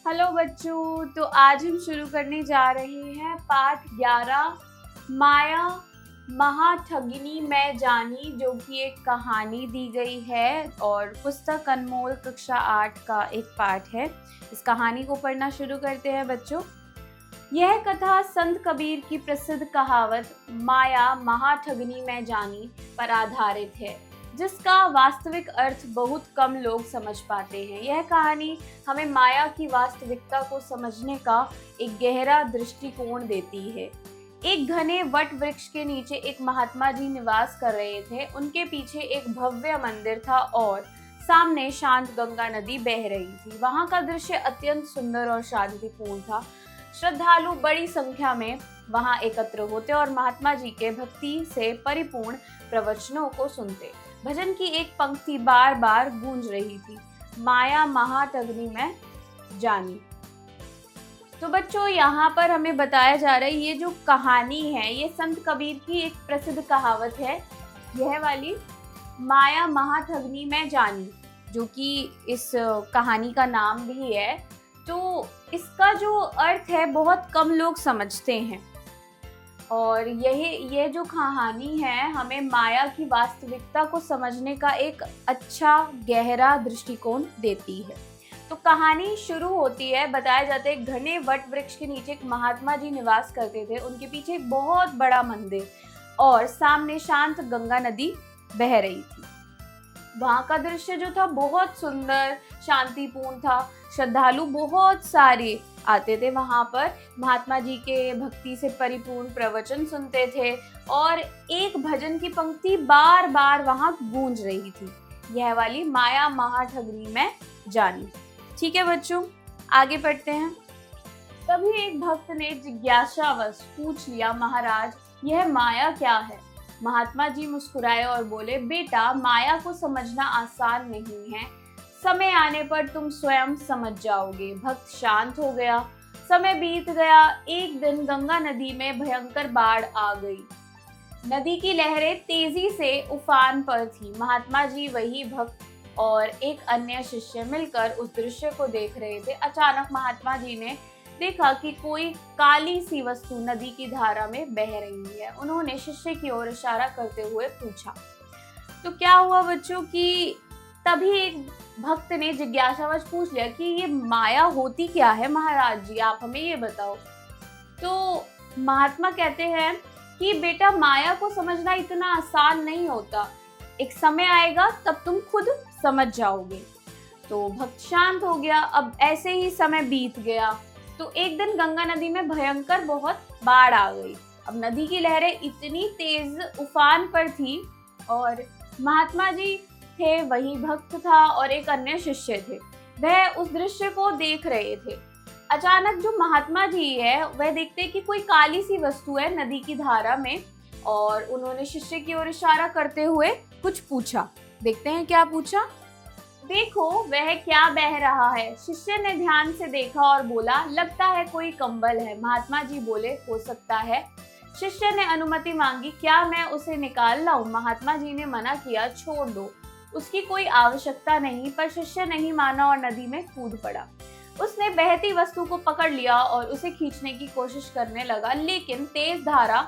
Hello बच्चों, तो आज हम शुरू करने जा रहे हैं पाठ 11 माया महाठगिनी मैं जानी, जो कि एक कहानी दी गई है और पुस्तक अनमोल कक्षा 8 का एक पाठ है। इस कहानी को पढ़ना शुरू करते हैं बच्चों। यह कथा संत कबीर की प्रसिद्ध कहावत माया महाठगिनी मैं जानी पर आधारित है, जिसका वास्तविक अर्थ बहुत कम लोग समझ पाते हैं। यह कहानी हमें माया की वास्तविकता को समझने का एक गहरा दृष्टिकोण देती है। एक घने वट वृक्ष के नीचे एक महात्मा जी निवास कर रहे थे। उनके पीछे एक भव्य मंदिर था और सामने शांत गंगा नदी बह रही थी। वहां का दृश्य अत्यंत सुंदर और शांतिपूर्ण था। श्रद्धालु बड़ी संख्या में वहां एकत्र होते और महात्मा जी के भक्ति से परिपूर्ण प्रवचनों को सुनते। भजन की एक पंक्ति बार बार गूंज रही थी, माया महाठगिनी मैं जानी। तो बच्चों, यहाँ पर हमें बताया जा रहा है ये जो कहानी है ये संत कबीर की एक प्रसिद्ध कहावत है, यह वाली माया महाठगिनी मैं जानी, जो कि इस कहानी का नाम भी है। तो इसका जो अर्थ है बहुत कम लोग समझते हैं और ये जो कहानी है हमें माया की वास्तविकता को समझने का एक अच्छा गहरा दृष्टिकोण देती है। तो कहानी शुरू होती है, बताया जाता है घने वट वृक्ष के नीचे एक महात्मा जी निवास करते थे। उनके पीछे एक बहुत बड़ा मंदिर और सामने शांत गंगा नदी बह रही थी। वहां का दृश्य जो था बहुत सुंदर शांतिपूर्ण था। श्रद्धालु बहुत सारे आते थे वहां पर, महात्मा जी के भक्ति से परिपूर्ण प्रवचन सुनते थे और एक भजन की पंक्ति बार बार वहां गूंज रही थी, यह वाली माया महाठगिनी मैं जानी। ठीक है बच्चों, आगे पढ़ते हैं। तभी एक भक्त ने जिज्ञासावश पूछ लिया, महाराज यह माया क्या है? महात्मा जी मुस्कुराए और बोले, बेटा माया को समझना आसान नहीं है, समय आने पर तुम स्वयं समझ जाओगे। भक्त शांत हो गया। समय बीत गया। एक दिन गंगा नदी में भयंकर बाढ़ आ गई। नदी की लहरें तेजी से उफान पर थी। महात्मा जी, वही भक्त और एक अन्य शिष्य मिलकर उस दृश्य को देख रहे थे। अचानक महात्मा जी ने देखा कि कोई काली सी वस्तु नदी की धारा में बह रही है। उन्होंने शिष्य की ओर इशारा करते हुए पूछा। तो क्या हुआ बच्चों कि तभी एक भक्त ने जिज्ञासावश पूछ लिया कि ये माया होती क्या है महाराज जी, आप हमें ये बताओ। तो महात्मा कहते हैं कि बेटा माया को समझना इतना आसान नहीं होता, एक समय आएगा तब तुम खुद समझ जाओगे। तो भक्त शांत हो गया। अब ऐसे ही समय बीत गया। तो एक दिन गंगा नदी में भयंकर बहुत बाढ़ आ गई। अब नदी की लहरें इतनी तेज उफान पर थी और महात्मा जी थे, वही भक्त था और एक अन्य शिष्य थे, वह उस दृश्य को देख रहे थे। अचानक जो महात्मा जी है वह देखते कि कोई काली सी वस्तु है नदी की धारा में और उन्होंने शिष्य की ओर इशारा करते हुए कुछ पूछा। देखते हैं क्या पूछा। देखो वह क्या बह रहा है। शिष्य ने ध्यान से देखा और बोला, लगता है कोई कंबल है। महात्मा जी बोले, हो सकता है। शिष्य ने अनुमति मांगी, क्या मैं उसे निकाल लाऊं? महात्मा जी ने मना किया, छोड़ दो, उसकी कोई आवश्यकता नहीं। पर शिष्य नहीं माना और नदी में कूद पड़ा। उसने बहती वस्तु को पकड़ लिया और उसे खींचने की कोशिश करने लगा, लेकिन तेज धारा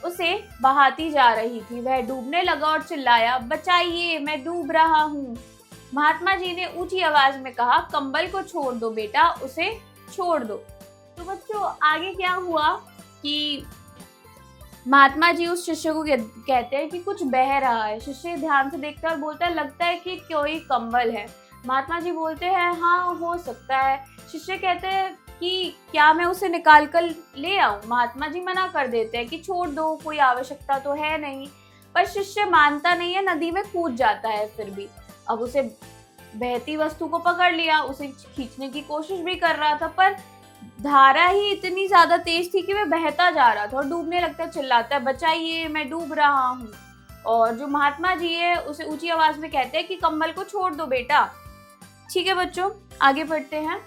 उसे बहाती जा रही थी। वह डूबने लगा और चिल्लाया, बचाइए, मैं डूब रहा हूँ। महात्मा जी ने ऊंची आवाज में कहा, कंबल को छोड़ दो बेटा, उसे छोड़ दो। तो बच्चों आगे क्या हुआ कि महात्मा जी उस शिष्य को कहते हैं कि कुछ बह रहा है। शिष्य ध्यान से देखता है और बोलता है, लगता है कि कोई कंबल है। महात्मा जी बोलते हैं, हाँ हो सकता है। शिष्य कहते हैं कि क्या मैं उसे निकाल कर ले आऊं? महात्मा जी मना कर देते हैं कि छोड़ दो, कोई आवश्यकता तो है नहीं। पर शिष्य मानता नहीं है, नदी में कूद जाता है। फिर भी अब उसे बहती वस्तु को पकड़ लिया, उसे खींचने की कोशिश भी कर रहा था, पर धारा ही इतनी ज्यादा तेज थी कि वह बहता जा रहा था और डूबने लगता, चिल्लाता है, बचाइए, मैं डूब रहा हूँ। और जो महात्मा जी है उसे ऊंची आवाज में कहते हैं कि कंबल को छोड़ दो बेटा। ठीक है बच्चों, आगे बढ़ते हैं।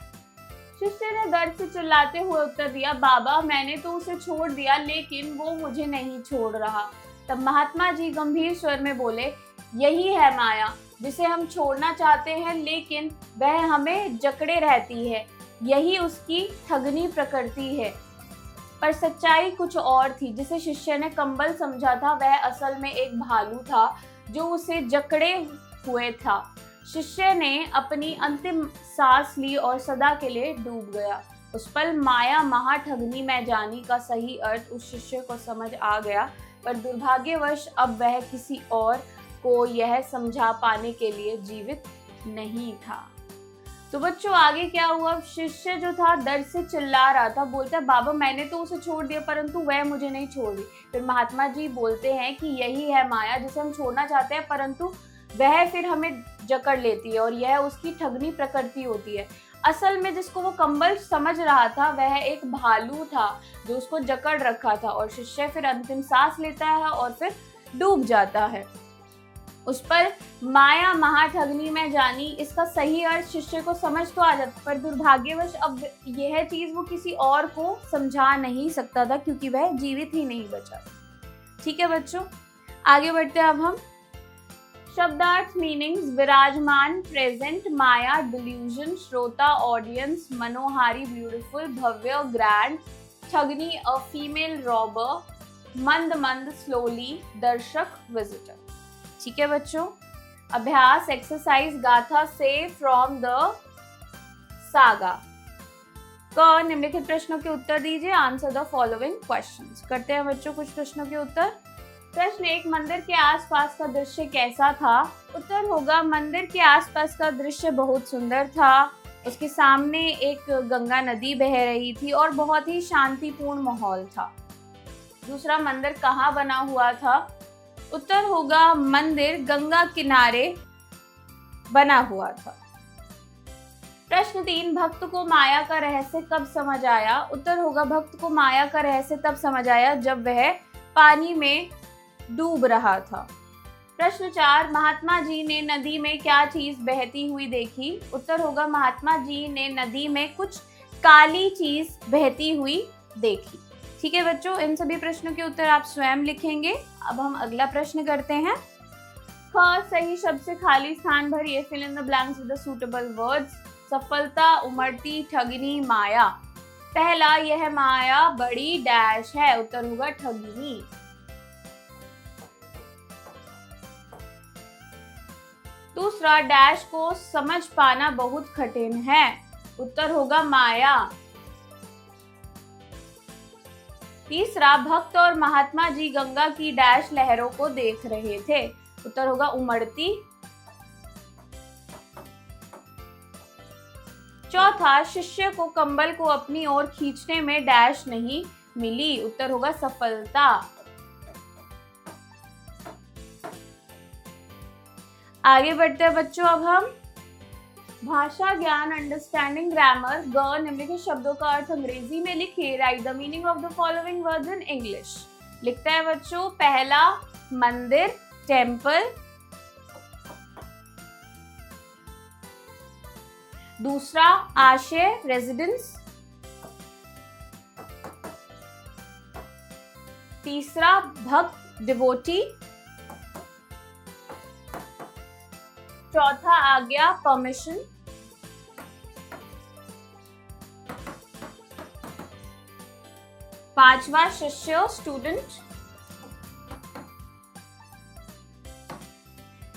शिष्य ने दर्द से चिल्लाते हुए उत्तर दिया, बाबा मैंने तो उसे छोड़ दिया, लेकिन वो मुझे नहीं छोड़ रहा। तब महात्मा जी गंभीर स्वर में बोले, यही है माया, जिसे हम छोड़ना चाहते हैं लेकिन वह हमें जकड़े रहती है। यही उसकी ठगनी प्रकृति है। पर सच्चाई कुछ और थी। जिसे शिष्य ने कंबल समझा था वह असल में एक भालू था जो उसे जकड़े हुए था। शिष्य ने अपनी अंतिम सांस ली और सदा के लिए डूब गया। उस पल माया महाठगनी मैं जानी का सही अर्थ उस शिष्य को समझ आ गया, पर दुर्भाग्यवश अब वह किसी और को यह समझा पाने के लिए जीवित नहीं था। तो बच्चों आगे क्या हुआ, शिष्य जो था दर्द से चिल्ला रहा था, बोलता है बाबा मैंने तो उसे छोड़ दिया परंतु वह मुझे नहीं छोड़ रही। फिर महात्मा जी बोलते हैं कि यही है माया जिसे हम छोड़ना चाहते हैं परंतु वह फिर हमें जकड़ लेती है और यह उसकी ठगनी प्रकृति होती है। असल में जिसको वो कंबल समझ रहा था वह एक भालू था जो उसको जकड़ रखा था और शिष्य फिर अंतिम सांस लेता है और फिर डूब जाता है। उस पर माया महाठगनी में जानी, इसका सही अर्थ शिष्य को समझ तो आ जाता, पर दुर्भाग्यवश अब यह चीज वो किसी और को समझा नहीं सकता था क्योंकि वह जीवित ही नहीं बचा। ठीक है बच्चों, आगे बढ़ते हैं अब हम। शब्दार्थ मीनिंग्स, विराजमान प्रेजेंट, माया डिल्यूजन, श्रोता ऑडियंस, मनोहारी ब्यूटीफुल, भव्य ग्रैंड, ठगनी अ फीमेल रॉबर, मंद मंद स्लोली, दर्शक विजिटर। ठीक है बच्चों, अभ्यास एक्सरसाइज गाथा से फ्रॉम द सागा। क निम्नलिखित प्रश्नों के उत्तर दीजिए, आंसर द फॉलोइंग क्वेश्चंस। करते हैं बच्चों कुछ प्रश्नों के उत्तर। प्रश्न एक, मंदिर के आसपास का दृश्य कैसा था? उत्तर होगा मंदिर के आसपास का दृश्य बहुत सुंदर था। उसके सामने एक गंगा नदी बह रही थी और बहुत ही शांतिपूर्ण माहौल था। दूसरा, मंदिर कहाँ बना हुआ था? उत्तर होगा मंदिर गंगा किनारे बना हुआ था। प्रश्न 3, भक्त को माया का रहस्य कब समझ आया? उत्तर होगा भक्त को माया का रहस्य तब समझ आया जब वह पानी में डूब रहा था। प्रश्न 4, महात्मा जी ने नदी में क्या चीज बहती हुई देखी? उत्तर होगा महात्मा जी ने नदी में कुछ काली चीज बहती हुई देखी। ठीक है बच्चों, इन सभी प्रश्नों के उत्तर आप स्वयं लिखेंगे। अब हम अगला प्रश्न करते हैं। ख सही शब्द से खाली स्थान भरिए, fill in the blanks with the suitable words. सफलता, उमड़ती, ठगनी, माया। पहला, यह माया बड़ी डैश है, उत्तर होगा ठगनी। दूसरा, डैश को समझ पाना बहुत कठिन है, उत्तर होगा माया। तीसरा, भक्त और महात्मा जी गंगा की डैश लहरों को देख रहे थे, उत्तर होगा उमड़ती। चौथा, शिष्य को कंबल को अपनी ओर खींचने में डैश नहीं मिली, उत्तर होगा सफलता। आगे बढ़ते हैं बच्चों, अब हम भाषा ज्ञान अंडरस्टैंडिंग ग्रामर। ग निम्नलिखित शब्दों का अर्थ अंग्रेजी में लिखिए। Right the meaning of the following words in English. लिखता है बच्चों, पहला मंदिर टेम्पल, दूसरा आश्रय रेजिडेंस, तीसरा भक्त डिवोटी, चौथा आज्ञा परमिशन, पांचवा शिष्य स्टूडेंट,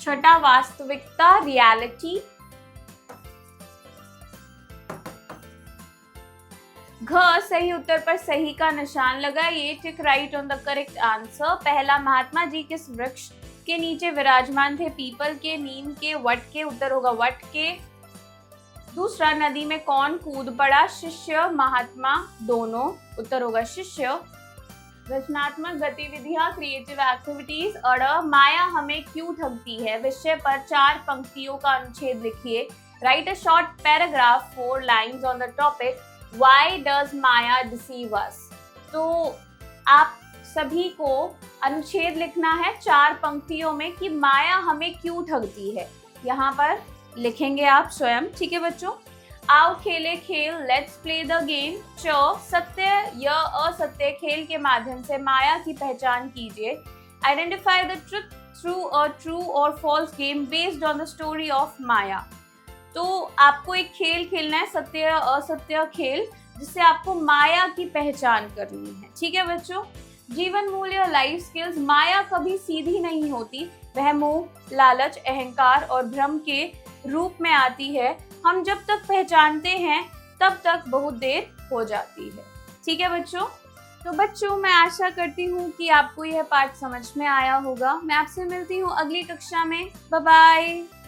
छठा वास्तविकता रियलिटी, घ सही उत्तर पर सही का निशान लगाइए। टिक right on the correct answer. पहला, महात्मा जी किस वृक्ष के नीचे विराजमान थे? पीपल के, नीम के, वट के, उत्तर होगा वट के। दूसरा, नदी में कौन कूद पड़ा? शिष्य महात्मा दोनों, उत्तर होगा शिष्य। रचनात्मक गतिविधियां क्रिएटिव एक्टिविटीज। अड़, माया हमें क्यों ठगती है? विषय पर 4 पंक्तियों का अनुच्छेद लिखिए। Right a short paragraph 4 lines on the topic why does Maya deceive अस। तो आप सभी को अनुच्छेद लिखना है 4 पंक्तियों में कि माया हमें क्यों ठगती है। यहाँ पर लिखेंगे आप स्वयं। ठीक है बच्चों, आओ खेले खेल, लेट्स प्ले द गेम। च सत्य या असत्य खेल के माध्यम से माया की पहचान कीजिए। Identify the truth through a true और false game based on the story of Maya. तो आपको एक खेल खेलना है, सत्य असत्य खेल, जिससे आपको माया की पहचान करनी है। ठीक है बच्चों। जीवन मूल्य लाइफ स्किल्स। माया कभी सीधी नहीं होती, वह मोह, लालच, अहंकार और भ्रम के रूप में आती है। हम जब तक पहचानते हैं तब तक बहुत देर हो जाती है। ठीक है बच्चों। तो बच्चों, मैं आशा करती हूँ कि आपको यह पाठ समझ में आया होगा। मैं आपसे मिलती हूँ अगली कक्षा में। Bye bye.